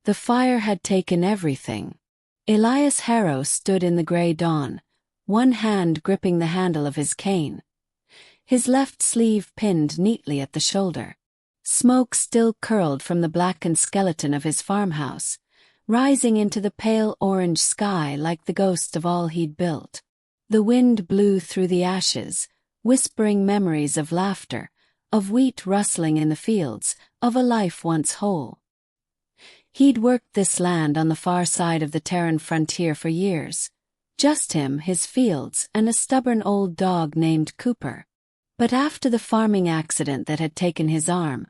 The fire had taken everything. Elias Harrow stood in the grey dawn, one hand gripping the handle of his cane, his left sleeve pinned neatly at the shoulder. Smoke still curled from the blackened skeleton of his farmhouse, rising into the pale orange sky like the ghost of all he'd built. The wind blew through the ashes, whispering memories of laughter, of wheat rustling in the fields, of a life once whole. He'd worked this land on the far side of the Terran Frontier for years. Just him, his fields, and a stubborn old dog named Cooper. But after the farming accident that had taken his arm,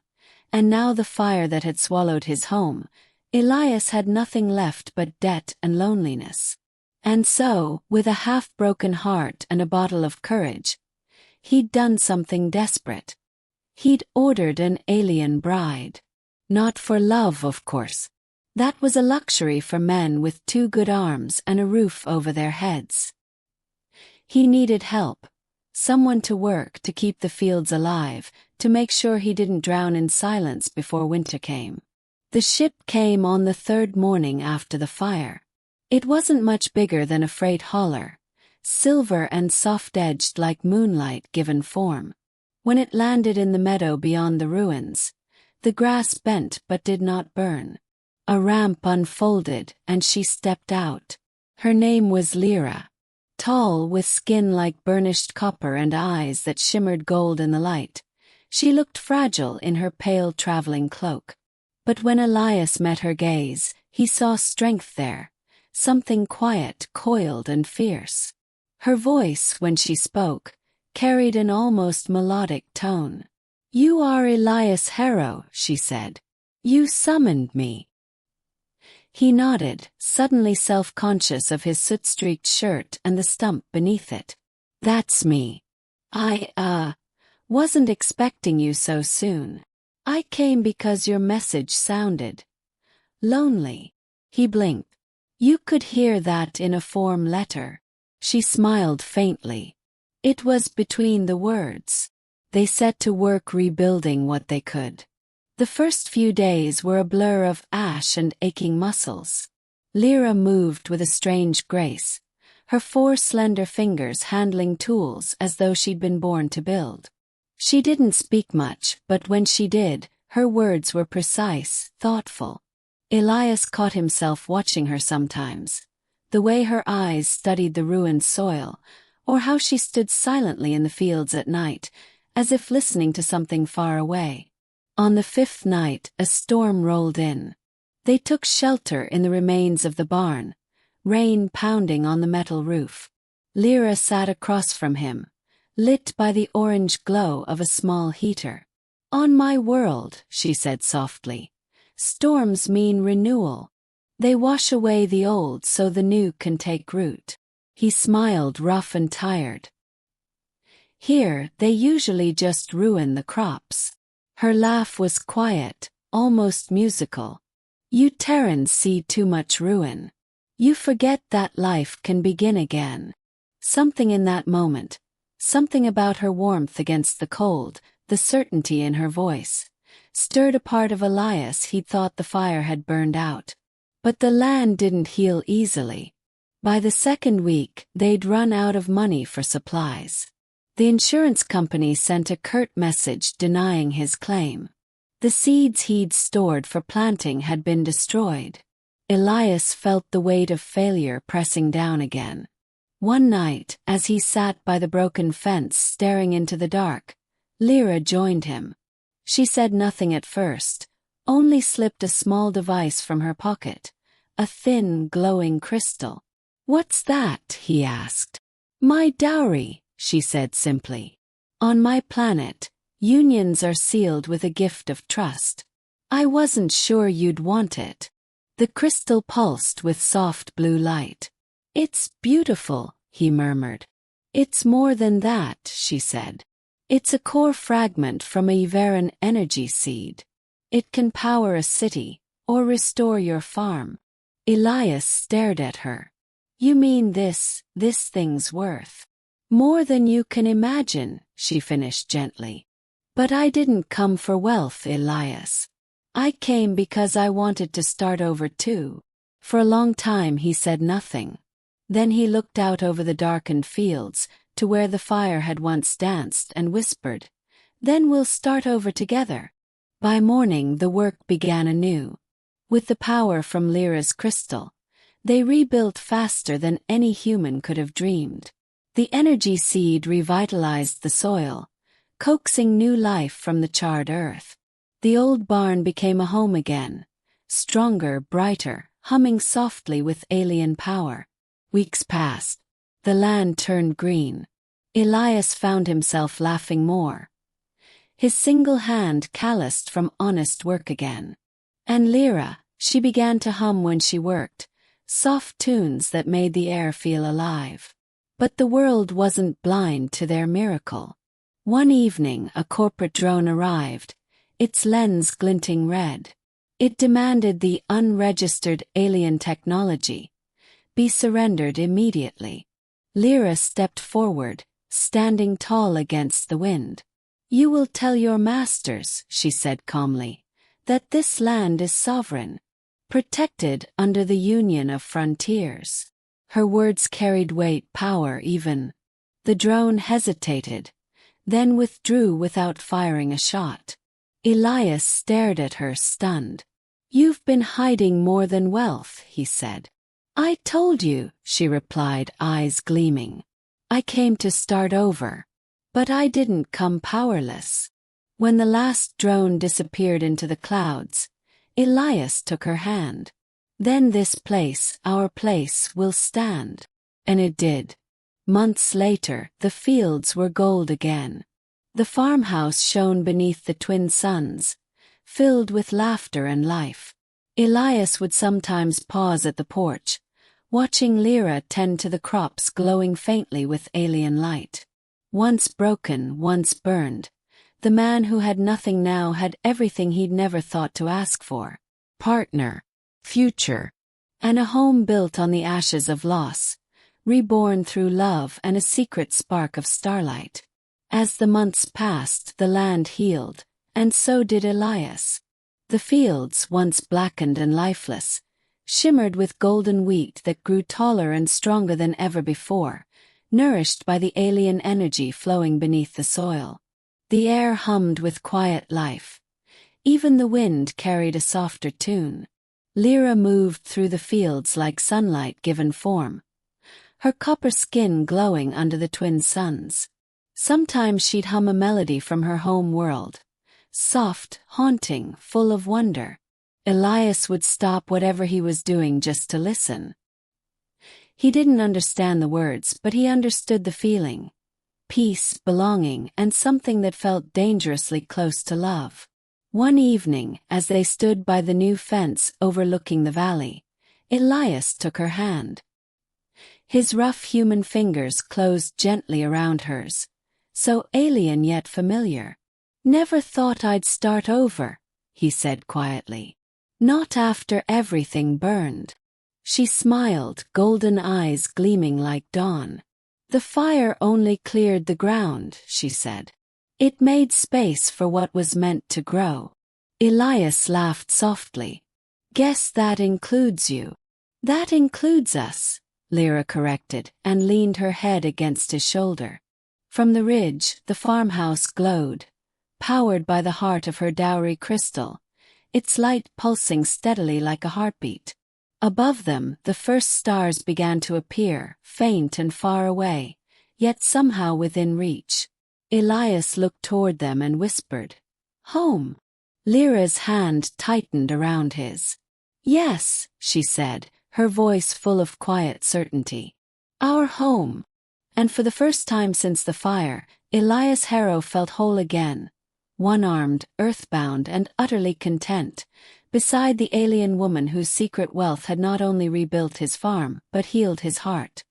and now the fire that had swallowed his home, Elias had nothing left but debt and loneliness. And so, with a half-broken heart and a bottle of courage, he'd done something desperate. He'd ordered an alien bride. Not for love, of course. That was a luxury for men with 2 good arms and a roof over their heads. He needed help. Someone to work to keep the fields alive, to make sure he didn't drown in silence before winter came. The ship came on the 3rd morning after the fire. It wasn't much bigger than a freight hauler, silver and soft-edged like moonlight given form. When it landed in the meadow beyond the ruins, the grass bent but did not burn. A ramp unfolded and she stepped out. Her name was Lira. Tall, with skin like burnished copper and eyes that shimmered gold in the light, she looked fragile in her pale traveling cloak. But when Elias met her gaze, he saw strength there, something quiet, coiled and fierce. Her voice, when she spoke, carried an almost melodic tone. "You are Elias Harrow," she said. "You summoned me." He nodded, suddenly self-conscious of his soot-streaked shirt and the stump beneath it. "That's me. I wasn't expecting you so soon. I came because your message sounded lonely." He blinked. "You could hear that in a form letter." She smiled faintly. It was between the words. They set to work rebuilding what they could. The first few days were a blur of ash and aching muscles. Lira moved with a strange grace, her 4 slender fingers handling tools as though she'd been born to build. She didn't speak much, but when she did, her words were precise, thoughtful. Elias caught himself watching her sometimes, the way her eyes studied the ruined soil, or how she stood silently in the fields at night, as if listening to something far away. On the 5th night, a storm rolled in. They took shelter in the remains of the barn, rain pounding on the metal roof. Lira sat across from him, lit by the orange glow of a small heater. "On my world," she said softly, "storms mean renewal. They wash away the old so the new can take root." He smiled, rough and tired. "Here, they usually just ruin the crops." Her laugh was quiet, almost musical. "You Terrans see too much ruin. You forget that life can begin again." Something in that moment, something about her warmth against the cold, the certainty in her voice, stirred a part of Elias he'd thought the fire had burned out. But the land didn't heal easily. By the 2nd week, they'd run out of money for supplies. The insurance company sent a curt message denying his claim. The seeds he'd stored for planting had been destroyed. Elias felt the weight of failure pressing down again. One night, as he sat by the broken fence staring into the dark, Lira joined him. She said nothing at first, only slipped a small device from her pocket, a thin, glowing crystal. "What's that?" he asked. "My dowry," she said simply. "On my planet, unions are sealed with a gift of trust. I wasn't sure you'd want it." The crystal pulsed with soft blue light. "It's beautiful," he murmured. "It's more than that," she said. "It's a core fragment from a Yveran energy seed. It can power a city, or restore your farm." Elias stared at her. "You mean this thing's worth?" "More than you can imagine," she finished gently. "But I didn't come for wealth, Elias. I came because I wanted to start over too. For a long time he said nothing. Then he looked out over the darkened fields, to where the fire had once danced, and whispered, "Then we'll start over together." By morning the work began anew. With the power from Lira's crystal, they rebuilt faster than any human could have dreamed. The energy seed revitalized the soil, coaxing new life from the charred earth. The old barn became a home again, stronger, brighter, humming softly with alien power. Weeks passed. The land turned green. Elias found himself laughing more, his single hand calloused from honest work again. And Lira, she began to hum when she worked, soft tunes that made the air feel alive. But the world wasn't blind to their miracle. One evening a corporate drone arrived, its lens glinting red. It demanded the unregistered alien technology be surrendered immediately. Lira stepped forward, standing tall against the wind. "You will tell your masters," she said calmly, "that this land is sovereign, protected under the Union of Frontiers." Her words carried weight, power even. The drone hesitated, then withdrew without firing a shot. Elias stared at her, stunned. "You've been hiding more than wealth," he said. "I told you," she replied, eyes gleaming. "I came to start over. But I didn't come powerless." When the last drone disappeared into the clouds, Elias took her hand. "Then this place, our place, will stand." And it did. Months later, the fields were gold again. The farmhouse shone beneath the twin suns, filled with laughter and life. Elias would sometimes pause at the porch, watching Lira tend to the crops glowing faintly with alien light. Once broken, once burned, the man who had nothing now had everything he'd never thought to ask for: partner, future, and a home built on the ashes of loss, reborn through love and a secret spark of starlight. As the months passed, the land healed, and so did Elias. The fields, once blackened and lifeless, shimmered with golden wheat that grew taller and stronger than ever before, nourished by the alien energy flowing beneath the soil. The air hummed with quiet life. Even the wind carried a softer tune. Lira moved through the fields like sunlight given form, her copper skin glowing under the twin suns. Sometimes she'd hum a melody from her home world, soft, haunting, full of wonder. Elias would stop whatever he was doing just to listen. He didn't understand the words, but he understood the feeling: peace, belonging, and something that felt dangerously close to love. One evening, as they stood by the new fence overlooking the valley, Elias took her hand. His rough human fingers closed gently around hers, so alien yet familiar. "Never thought I'd start over," he said quietly. "Not after everything burned." She smiled, golden eyes gleaming like dawn. "The fire only cleared the ground," she said. "It made space for what was meant to grow." Elias laughed softly. "Guess that includes you." "That includes us," Lira corrected, and leaned her head against his shoulder. From the ridge, the farmhouse glowed, powered by the heart of her Dowry crystal, its light pulsing steadily like a heartbeat. Above them, the first stars began to appear, faint and far away, yet somehow within reach. Elias looked toward them and whispered, "Home." Lira's hand tightened around his. "Yes," she said, her voice full of quiet certainty. "Our home." And for the first time since the fire, Elias Harrow felt whole again, one-armed, earthbound, and utterly content, beside the alien woman whose secret wealth had not only rebuilt his farm but healed his heart.